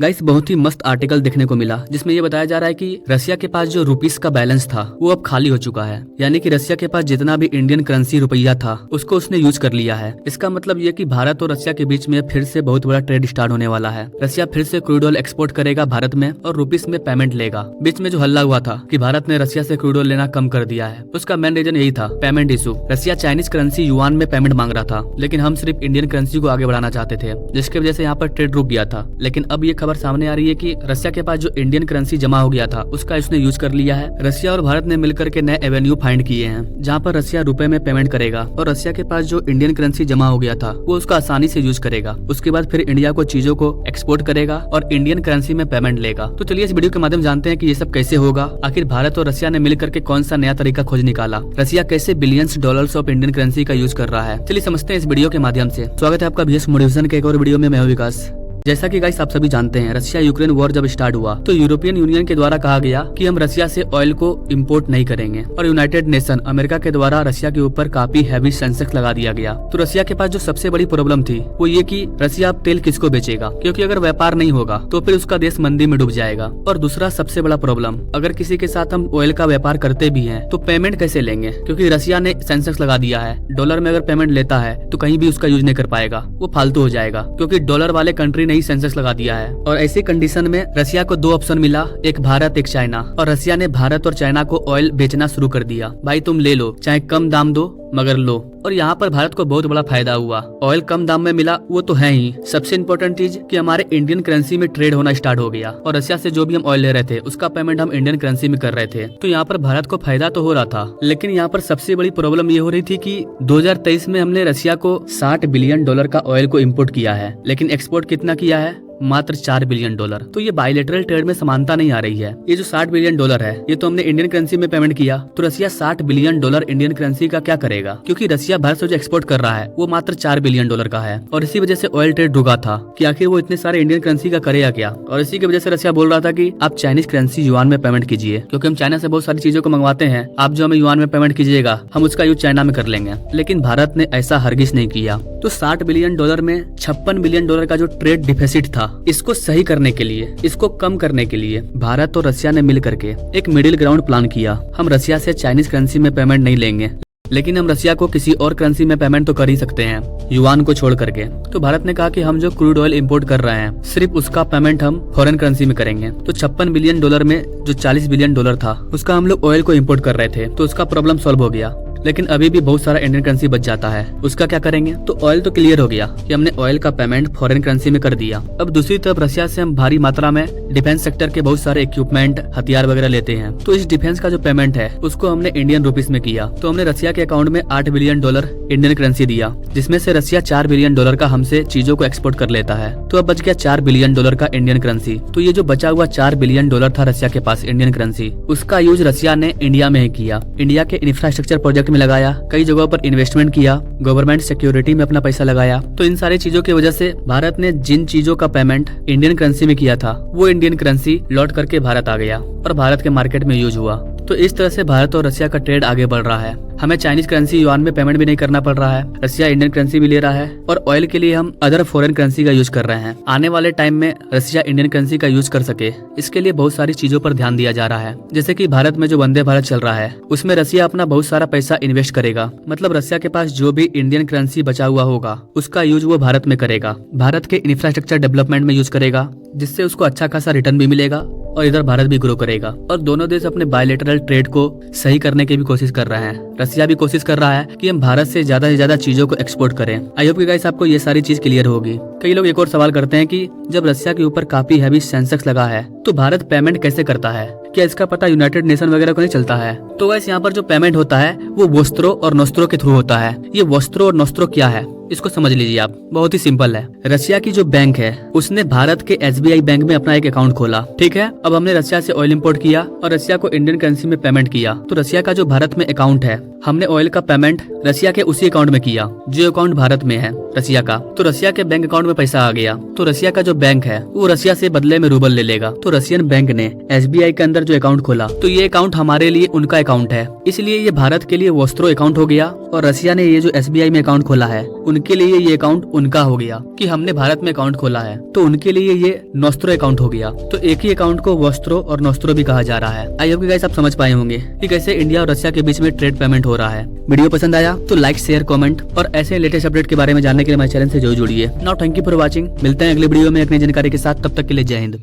Guys बहुत ही मस्त article देखने को मिला जिसमें ये बताया जा रहा है कि रसिया के पास जो रुपीस का बैलेंस था वो अब खाली हो चुका है। यानी कि रसिया के पास जितना भी इंडियन करेंसी रुपया था उसको उसने यूज कर लिया है। इसका मतलब ये कि भारत और रसिया के बीच में फिर से बहुत बड़ा ट्रेड स्टार्ट होने वाला है। रसिया फिर से क्रूड ऑयल एक्सपोर्ट करेगा भारत में और रुपीस में पेमेंट लेगा। बीच में जो हल्ला हुआ था कि भारत ने रसिया से क्रूड ऑयल लेना कम कर दिया है, उसका मेन रीजन यही था, पेमेंट इशू। रसिया चाइनीज करेंसी युआन में पेमेंट मांग रहा था, लेकिन हम सिर्फ इंडियन करेंसी को आगे बढ़ाना चाहते थे, जिसकी वजह से यहाँ पर ट्रेड रुक गया था। लेकिन अब ये खबर सामने आ रही है कि रसिया के पास जो इंडियन करेंसी जमा हो गया था उसका इसने यूज कर लिया है। रसिया और भारत ने मिलकर के नए एवेन्यू फाइंड किए हैं जहाँ पर रसिया रुपए में पेमेंट करेगा और रसिया के पास जो इंडियन करेंसी जमा हो गया था वो उसका आसानी से यूज करेगा। उसके बाद फिर इंडिया को चीजों को एक्सपोर्ट करेगा और इंडियन करेंसी में पेमेंट लेगा। तो चलिए इस वीडियो के माध्यम जानते हैं कि ये सब कैसे होगा। आखिर भारत और रसिया ने मिलकर के कौन सा नया तरीका खोज निकाला, रसिया कैसे billions dollars of Indian currency का यूज कर रहा है। चलिए समझते हैं इस वीडियो के माध्यम से। स्वागत है आपका बीएस मोटिवेशन के एक और वीडियो में। मैं हूं विकास। जैसा कि गाइस आप सभी जानते हैं, रसिया यूक्रेन वॉर जब स्टार्ट हुआ तो यूरोपियन यूनियन के द्वारा कहा गया कि हम रसिया से ऑयल को इंपोर्ट नहीं करेंगे और यूनाइटेड नेशन अमेरिका के द्वारा रसिया के ऊपर काफी हैवी सेंसेक्स लगा दिया गया। तो रसिया के पास जो सबसे बड़ी प्रॉब्लम थी वो ये कि रसिया अब तेल किसको बेचेगा, क्योंकि अगर व्यापार नहीं होगा तो फिर उसका देश मंदी में डूब जाएगा। और दूसरा सबसे बड़ा प्रॉब्लम, अगर किसी के साथ हम ऑयल का व्यापार करते भी हैं तो पेमेंट कैसे लेंगे, क्योंकि रसिया ने सेंसेक्स लगा दिया है। डॉलर में अगर पेमेंट लेता है तो कहीं भी उसका यूज नहीं कर पाएगा, वो फालतू हो जाएगा, क्योंकि डॉलर वाले कंट्री ने ही सेंसेक्स लगा दिया है। और ऐसी कंडीशन में रसिया को दो ऑप्शन मिला, एक भारत एक चाइना, और रसिया ने भारत और चाइना को ऑयल बेचना शुरू कर दिया। भाई तुम ले लो, चाहे कम दाम दो मगर लो। और यहाँ पर भारत को बहुत बड़ा फायदा हुआ। ऑयल कम दाम में मिला वो तो है ही, सबसे इम्पोर्टेंट चीज कि हमारे इंडियन करेंसी में ट्रेड होना स्टार्ट हो गया और रसिया से जो भी हम ऑयल ले रहे थे उसका पेमेंट हम इंडियन करेंसी में कर रहे थे। तो यहाँ पर भारत को फायदा तो हो रहा था, लेकिन यहाँ पर सबसे बड़ी प्रॉब्लम ये हो रही थी कि 2023 में हमने रसिया को $60 बिलियन का ऑयल को इम्पोर्ट किया है, लेकिन एक्सपोर्ट कितना किया है, मात्र $4 बिलियन। तो ये बायलैटरल ट्रेड में समानता नहीं आ रही है। ये जो $60 बिलियन है ये तो हमने इंडियन करेंसी में पेमेंट किया, तो रसिया $60 बिलियन इंडियन करेंसी का क्या करेगा, क्योंकि रसिया भारत से जो एक्सपोर्ट कर रहा है वो मात्र $4 बिलियन का है। और इसी वजह से ऑयल ट्रेड रुका था कि आखिर वो इतने सारे इंडियन करेंसी का करेगा क्या। और इसी की वजह से रसिया बोल रहा था कि आप चाइनीज करेंसी युआन में पेमेंट कीजिए, क्योंकि हम चाइना से बहुत सारी चीजों को मंगवाते हैं, आप जो हमें युआन में पेमेंट कीजिएगा हम उसका यूज चाइना में कर लेंगे। लेकिन भारत ने ऐसा हरगिज नहीं किया। तो $60 बिलियन में $56 बिलियन का जो ट्रेड डिफिसिट था, इसको सही करने के लिए, इसको कम करने के लिए भारत और रसिया ने मिल करके एक मिडिल ग्राउंड प्लान किया। हम रसिया से चाइनीज करेंसी में पेमेंट नहीं लेंगे, लेकिन हम रसिया को किसी और करेंसी में पेमेंट तो कर ही सकते हैं, युआन को छोड़ करके। तो भारत ने कहा कि हम जो क्रूड ऑयल इंपोर्ट कर रहे हैं सिर्फ उसका पेमेंट हम फॉरेन करेंसी में करेंगे। तो $56 बिलियन में जो $40 बिलियन था उसका हम लोग ऑयल को इम्पोर्ट कर रहे थे, तो उसका प्रॉब्लम सॉल्व हो गया। लेकिन अभी भी बहुत सारा इंडियन करेंसी बच जाता है, उसका क्या करेंगे। तो ऑयल तो क्लियर हो गया कि हमने ऑयल का पेमेंट फॉरेन करेंसी में कर दिया। अब दूसरी तरफ रसिया से हम भारी मात्रा में डिफेंस सेक्टर के बहुत सारे इक्विपमेंट, हथियार वगैरह लेते हैं, तो इस डिफेंस का जो पेमेंट है उसको हमने इंडियन रुपीस में किया। तो हमने रसिया के अकाउंट में $8 बिलियन इंडियन करेंसी दिया, जिसमें से रसिया $4 बिलियन का हमसे चीजों को एक्सपोर्ट कर लेता है। तो अब बच गया $4 बिलियन का इंडियन करेंसी। तो ये जो बचा हुआ $4 बिलियन था रसिया के पास इंडियन करेंसी, उसका यूज रसिया ने इंडिया में ही किया। इंडिया के इंफ्रास्ट्रक्चर प्रोजेक्ट में लगाया, कई जगहों पर इन्वेस्टमेंट किया, गवर्नमेंट सिक्योरिटी में अपना पैसा लगाया। तो इन सारी चीजों की वजह से भारत ने जिन चीजों का पेमेंट इंडियन करेंसी में किया था वो इंडियन करेंसी लौट करके भारत आ गया और भारत के मार्केट में यूज हुआ। तो इस तरह से भारत और रसिया का ट्रेड आगे बढ़ रहा है। हमें चाइनीज करेंसी युआन में पेमेंट भी नहीं करना पड़ रहा है, रसिया इंडियन करेंसी भी ले रहा है, और ऑयल के लिए हम अदर फॉरेन करेंसी का यूज कर रहे हैं। आने वाले टाइम में रसिया इंडियन करेंसी का यूज कर सके, इसके लिए बहुत सारी चीजों पर ध्यान दिया जा रहा है। जैसे कि भारत में जो वंदे भारत चल रहा है उसमें रसिया अपना बहुत सारा पैसा इन्वेस्ट करेगा। मतलब रसिया के पास जो भी इंडियन करेंसी बचा हुआ होगा उसका यूज वो भारत में करेगा, भारत के इंफ्रास्ट्रक्चर डेवलपमेंट में यूज करेगा, जिससे उसको अच्छा खासा रिटर्न भी मिलेगा और इधर भारत भी ग्रो करेगा। और दोनों देश अपने बायलैटरल ट्रेड को सही करने की भी कोशिश कर रहे हैं। रसिया भी कोशिश कर रहा है कि हम भारत से ज्यादा चीजों को एक्सपोर्ट करें। आई होप कि गाइस आपको ये सारी चीज क्लियर होगी। कई लोग एक और सवाल करते हैं कि जब रसिया के ऊपर काफी हैवी सेंसेक्स लगा है तो भारत पेमेंट कैसे करता है, क्या इसका पता यूनाइटेड नेशन वगैरह को नहीं चलता है। तो वैसे यहाँ पर जो पेमेंट होता है वो वस्त्रों और नोस्त्रों के थ्रू होता है। ये वस्त्रों और नोस्त्रों क्या है इसको समझ लीजिए आप, बहुत ही सिंपल है। रसिया की जो बैंक है उसने भारत के SBI बैंक में अपना एक अकाउंट खोला, ठीक है। अब हमने रसिया से ऑयल इंपोर्ट किया और रसिया को इंडियन करेंसी में पेमेंट किया। तो रसिया का जो भारत में अकाउंट है, हमने ऑयल का पेमेंट रसिया के उसी अकाउंट में किया जो अकाउंट भारत में है रसिया का। तो रसिया के बैंक अकाउंट में पैसा आ गया, तो रसिया का जो बैंक है वो रसिया से बदले में रूबल ले लेगा। तो रसियन बैंक ने SBI के अंदर अंदर जो अकाउंट खोला तो ये अकाउंट हमारे लिए उनका अकाउंट है, इसलिए ये भारत के लिए वोस्त्रो अकाउंट हो गया, और रसिया ने ये जो SBI में अकाउंट खोला है उनके लिए ये अकाउंट उनका हो गया कि हमने भारत में अकाउंट खोला है तो उनके लिए ये नोस्त्रो अकाउंट हो गया। तो एक ही अकाउंट को वोस्त्रो और नोस्त्रो भी कहा जा रहा है। आई होप गाइस आप समझ पाए होंगे कि कैसे इंडिया और रसिया के बीच में ट्रेड पेमेंट हो रहा है। वीडियो पसंद आया तो लाइक शेयर कमेंट और ऐसे लेटेस्ट अपडेट के बारे में जानने के लिए हमारे चैनल से जरूर जुड़िए। Now thank you for watching. मिलते हैं अगले वीडियो में एक नई जानकारी के साथ, तब तक के लिए जय हिंद।